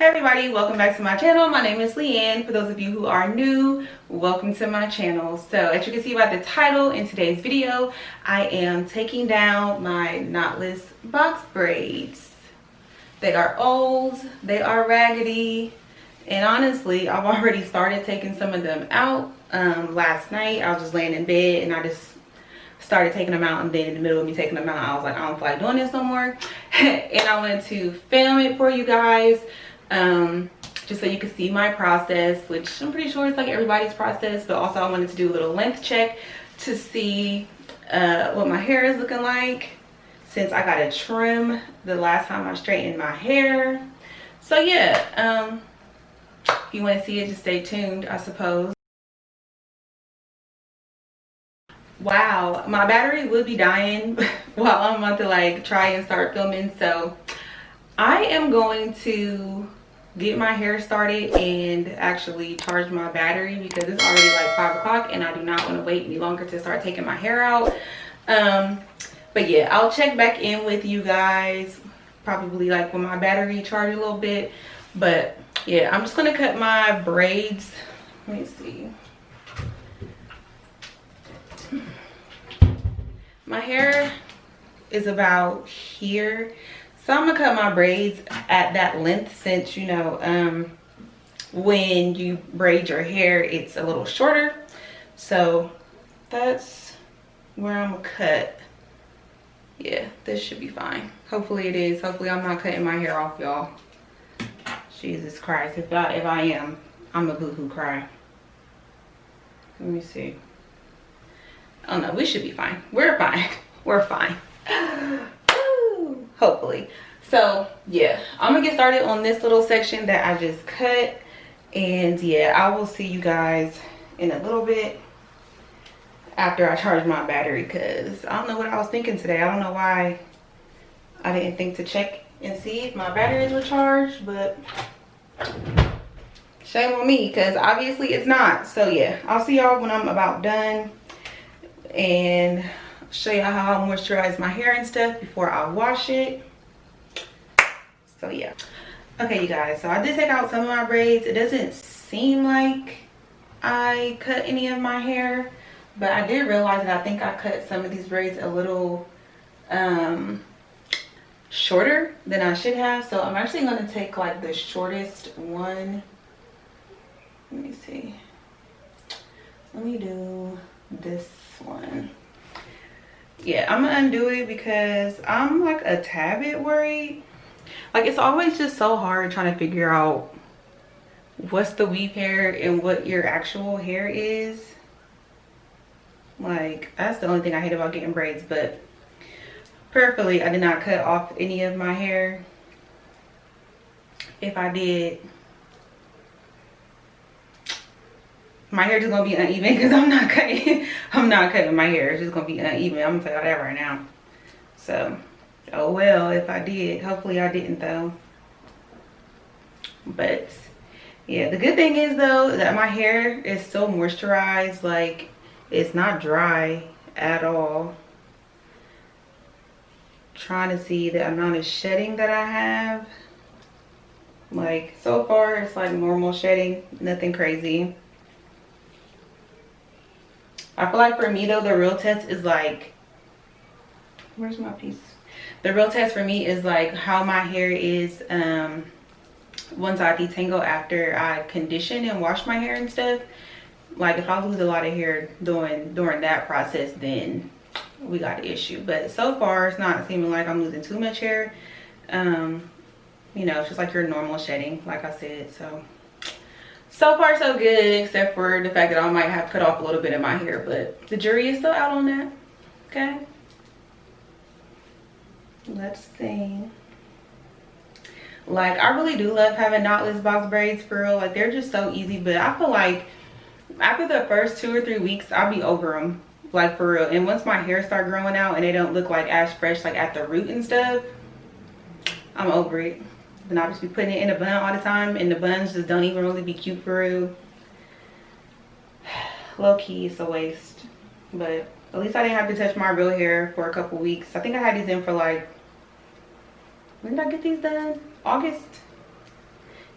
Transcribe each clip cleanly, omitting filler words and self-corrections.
Hey everybody, welcome back to my channel. My name is Leanne. For those of you who are new, welcome to my channel. So as you can see by the title in today's video, I am taking down my knotless box braids. They are old, they are raggedy, and honestly, I've already started taking some of them out. Last night, I was just laying in bed and I just started taking them out, and then in the middle of me taking them out, I was like, I don't feel like doing this no more. And I wanted to film it for you guys. Just so you can see my process, which I'm pretty sure it's like everybody's process, but also I wanted to do a little length check to see what my hair is looking like, since I got a trim the last time I straightened my hair. So yeah, if you want to see it, just stay tuned, I suppose. Wow, my battery will be dying while I'm about to like try and start filming, so I am going to get my hair started and actually charge my battery because it's already like 5 o'clock and I do not want to wait any longer to start taking my hair out. But yeah, I'll check back in with you guys probably like when my battery charges a little bit. But yeah, I'm just gonna cut my braids. Let me see. My hair is about here, so I'm gonna cut my braids at that length, since you know when you braid your hair it's a little shorter. So that's where I'm gonna cut. Yeah, this should be fine. Hopefully it is. Hopefully I'm not cutting my hair off, y'all. Jesus Christ, if I am, I'm a boo-hoo cry. Let me see. Oh no, we should be fine. We're fine. We're fine. Woo, hopefully. So yeah, I'm gonna get started on this little section that I just cut, and yeah, I will see you guys in a little bit after I charge my battery, because I don't know what I was thinking today. I don't know why I didn't think to check and see if my batteries were charged, but shame on me, because obviously it's not. So yeah, I'll see y'all when I'm about done and show you how I moisturize my hair and stuff before I wash it. So yeah, okay you guys, so I did take out some of my braids. It doesn't seem like I cut any of my hair, but I did realize that I think I cut some of these braids a little shorter than I should have. So I'm actually going to take like the shortest one. Let me see, let me do this one. Yeah, I'm gonna undo it because I'm like a tad bit worried. Like, it's always just so hard trying to figure out what's the weave hair and what your actual hair is. Like, that's the only thing I hate about getting braids. But prayerfully, I did not cut off any of my hair. If I did, my hair just gonna be uneven because I'm not cutting my hair. It's just gonna be uneven. I'm gonna tell y'all that right now. So, oh well, if I did. Hopefully I didn't though. But yeah, the good thing is though that my hair is so moisturized. Like, it's not dry at all. Trying to see the amount of shedding that I have. Like, so far it's like normal shedding, nothing crazy. I feel like for me though, the real test is like, where's my piece? The real test for me is like how my hair is once I detangle after I condition and wash my hair and stuff. Like, if I lose a lot of hair during that process, then we got an issue. But so far it's not seeming like I'm losing too much hair. You know, it's just like your normal shedding, like I said. So far so good, except for the fact that I might have cut off a little bit of my hair, but the jury is still out on that. Okay, let's see. Like, I really do love having knotless box braids, for real. Like, they're just so easy. But I feel like after the first 2 or 3 weeks, I'll be over them, like, for real. And once my hair start growing out and they don't look like as fresh, like at the root and stuff, I'm over it. And I'll just be putting it in a bun all the time, and the buns just don't even really be cute for real. Low key, it's a waste. But at least I didn't have to touch my real hair for a couple weeks. I think I had these in for like, when did I get these done? August?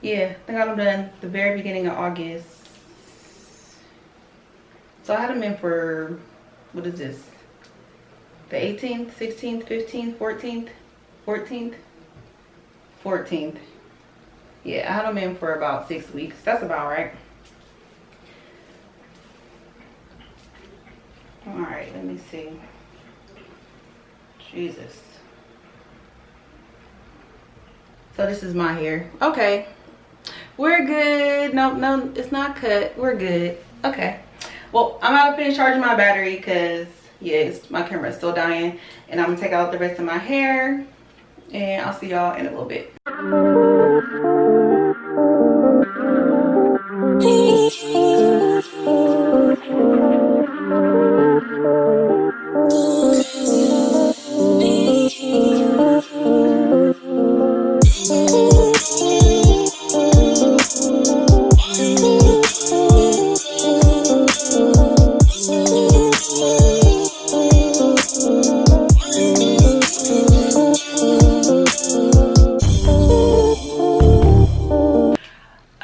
Yeah, I got them done the very beginning of August. So I had them in for, what is this? The 18th, 16th, 15th, 14th, 14th, 14th. Yeah, I had them in for about 6 weeks. That's about right. All right, let me see. Jesus. So this is my hair. Okay. We're good. No, it's not cut. We're good. Okay. Well, I'm about to finish charging my battery because, yes, my camera is still dying. And I'm going to take out the rest of my hair. And I'll see y'all in a little bit.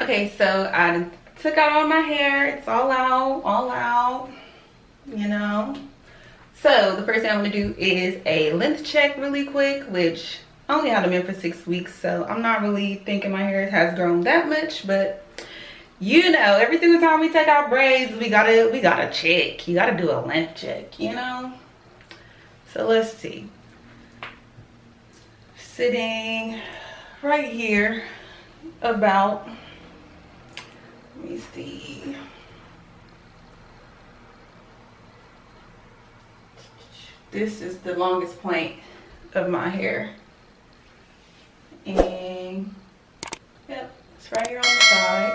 Okay, so I took out all my hair. It's all out, you know. So the first thing I'm gonna do is a length check really quick, which I only had them in for 6 weeks, so I'm not really thinking my hair has grown that much, but you know, every single time we take out braids, we gotta check. You gotta do a length check, you know. So let's see. Sitting right here about, let me see. This is the longest point of my hair. And yep, it's right here on the side.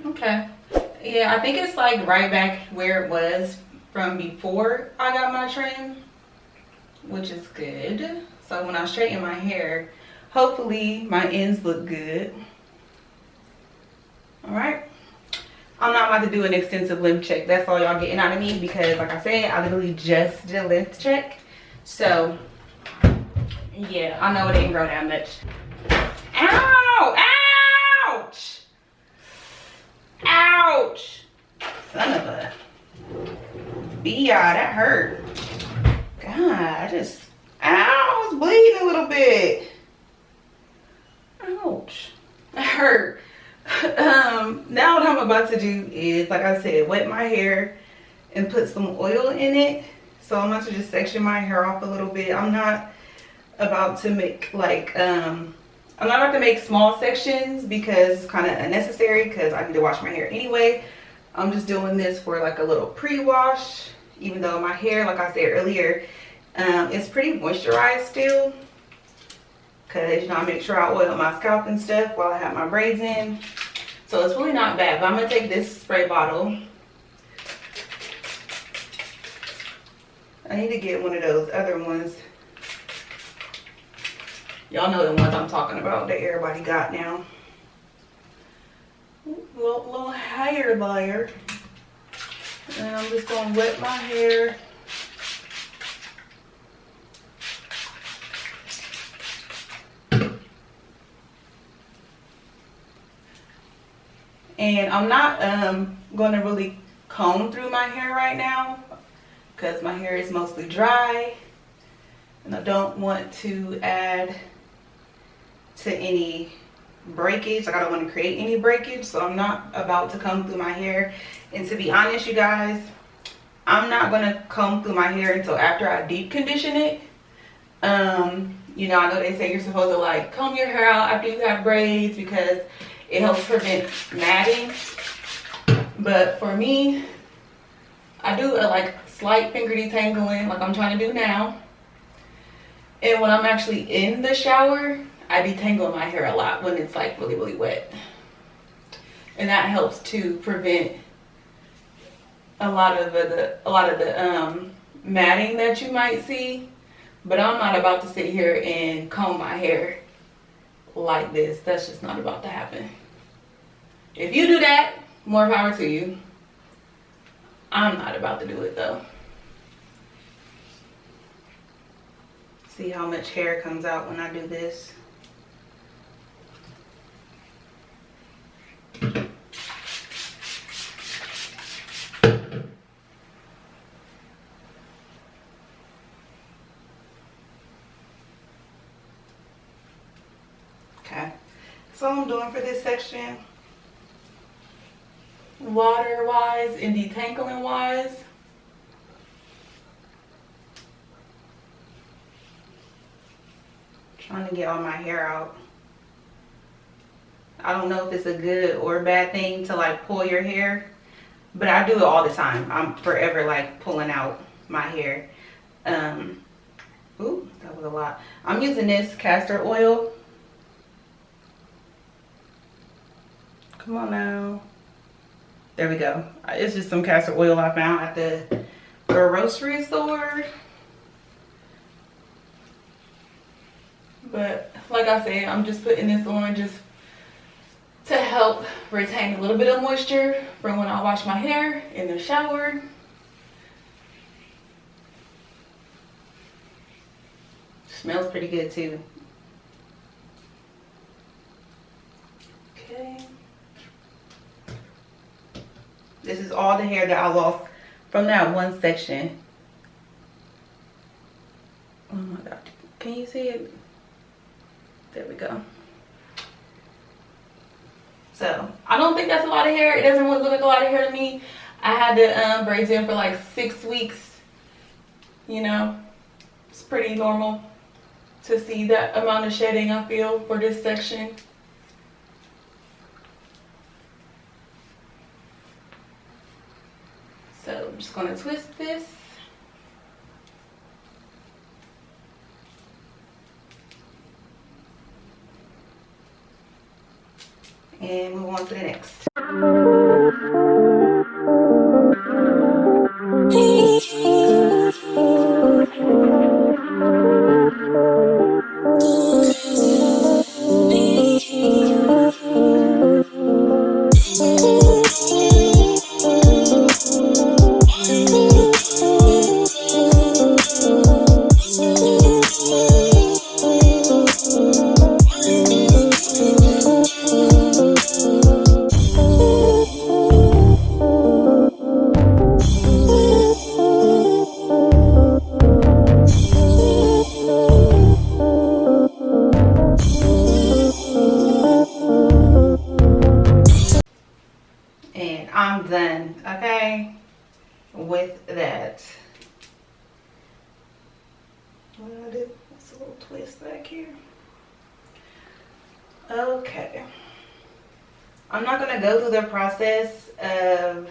Okay. Yeah, I think it's like right back where it was from before I got my trim, which is good. So when I straighten my hair, hopefully my ends look good. All right. I'm not about to do an extensive length check. That's all y'all getting out of me because, like I said, I literally just did a length check. So, yeah, I know it didn't grow that much. Ow! Ouch! Ouch! Son of a B.I. That hurt. God, I was bleeding a little bit. Ouch. That hurt. Now what I'm about to do is, like I said, wet my hair and put some oil in it. So I'm about to just section my hair off a little bit. I'm not about to make like I'm not about to make small sections because it's kind of unnecessary because I need to wash my hair anyway. I'm just doing this for like a little pre-wash, even though my hair, like I said earlier, is pretty moisturized still. Because, you know, I make sure I oil my scalp and stuff while I have my braids in. So it's really not bad. But I'm going to take this spray bottle. I need to get one of those other ones. Y'all know the ones I'm talking about that everybody got now. Little hair layer. And I'm just going to wet my hair. And I'm not going to really comb through my hair right now because my hair is mostly dry and I don't want to add to any breakage. Like I don't want to create any breakage, so I'm not about to comb through my hair. And to be honest, you guys, I'm not going to comb through my hair until after I deep condition it. You know, I know they say you're supposed to like comb your hair out after you have braids because it helps prevent matting, but for me, I do a like slight finger detangling like I'm trying to do now. And when I'm actually in the shower, I detangle my hair a lot when it's like really, really wet. And that helps to prevent a lot of the matting that you might see. But I'm not about to sit here and comb my hair like this. That's just not about to happen. If you do that, more power to you. I'm not about to do it though. See how much hair comes out when I do this. Okay, that's all I'm doing for this section. Water wise and detangling wise, trying to get all my hair out. I don't know if it's a good or bad thing to like pull your hair, but I do it all the time. I'm forever like pulling out my hair. Ooh, that was a lot. I'm using this castor oil. Come on now. There we go. It's just some castor oil I found at the grocery store. But like I said, I'm just putting this on just to help retain a little bit of moisture from when I wash my hair in the shower. Smells pretty good too. Okay. This is all the hair that I lost from that one section. Oh my God, can you see it? There we go. So I don't think that's a lot of hair. It doesn't really look like a lot of hair to me. I had the braids in for like 6 weeks. You know, it's pretty normal to see that amount of shedding I feel for this section. So I'm just gonna twist this. And move on to the next. And I'm done, okay, with that. What do I do? That's a little twist back here. Okay. I'm not gonna go through the process of,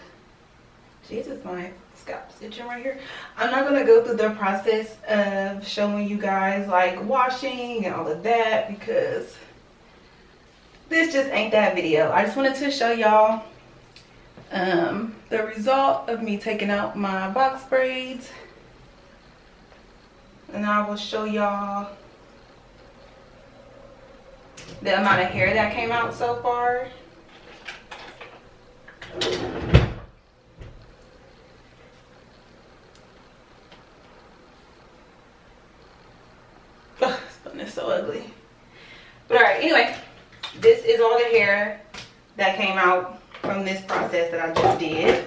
Jesus, my scalp stitching right here. I'm not gonna go through the process of showing you guys like washing and all of that because this just ain't that video. I just wanted to show y'all the result of me taking out my box braids, and I will show y'all the amount of hair that came out so far. Ugh, this bun is so ugly. But alright, anyway, this is all the hair that came out from this process that I just did.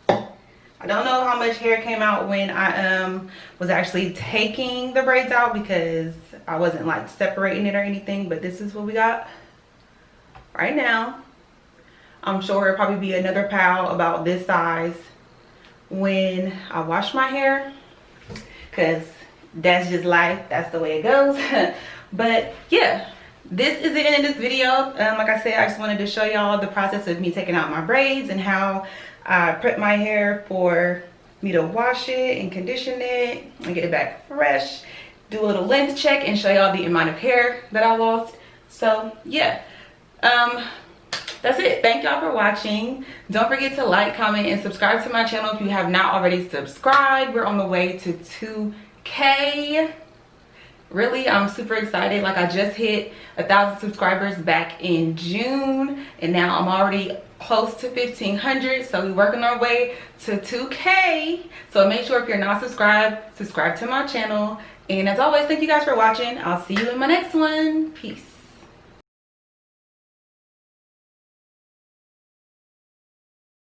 I don't know how much hair came out when I was actually taking the braids out because I wasn't like separating it or anything, but this is what we got right now. I'm sure it'll probably be another pile about this size when I wash my hair because that's just life, that's the way it goes. But yeah, this is the end of this video. Like I said, I just wanted to show y'all the process of me taking out my braids and how I prep my hair for me to wash it and condition it and get it back fresh, do a little length check and show y'all the amount of hair that I lost. So yeah, that's it. Thank y'all for watching. Don't forget to like, comment, and subscribe to my channel if you have not already subscribed. We're on the way to 2K. Really, I'm super excited. Like, I just hit 1,000 subscribers back in June, and now I'm already close to 1,500. So we're working our way to 2K. So make sure if you're not subscribed, subscribe to my channel. And as always, thank you guys for watching. I'll see you in my next one. Peace.